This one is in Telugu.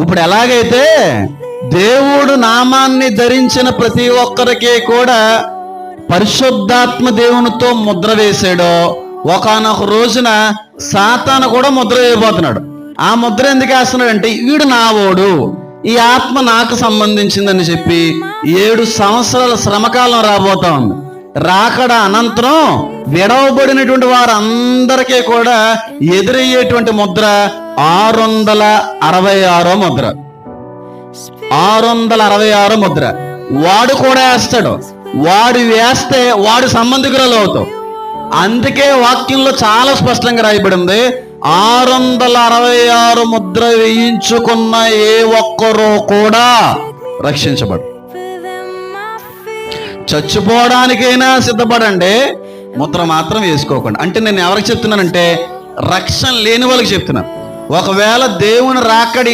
ఇప్పుడు ఎలాగైతే దేవుడు నామాన్ని ధరించిన ప్రతి ఒక్కరికి కూడా పరిశుద్ధాత్మ దేవునితో ముద్ర వేసాడో, ఒకానొక రోజున సాతాను కూడా ముద్ర వేయబోతున్నాడు. ఆ ముద్ర ఎందుకు వేస్తున్నాడు అంటే, వీడు నావోడు, ఈ ఆత్మ నాకు సంబంధించిందని చెప్పి 7 సంవత్సరాల శ్రమకాలం రాబోతా ఉంది. రాకడ అనంతరం విడవబడినటువంటి వారందరికీ కూడా ఎదురయ్యేటువంటి ముద్ర 666 ముద్ర. 666 ముద్ర వాడు కూడా వేస్తాడు. వాడు వేస్తే వాడు సంబంధికురాలు అవుతావు. అందుకే వాక్యంలో చాలా స్పష్టంగా రాయబడింది, 666 ముద్ర వేయించుకున్న ఏ ఒక్కరూ కూడా రక్షించబడు. చచ్చిపోవడానికైనా సిద్ధపడండి, ముద్ర మాత్రం వేసుకోకండి. అంటే నేను ఎవరికి చెప్తున్నానంటే, రక్షణ లేని వాళ్ళకి చెప్తున్నాను. ఒకవేళ దేవుని రాకడి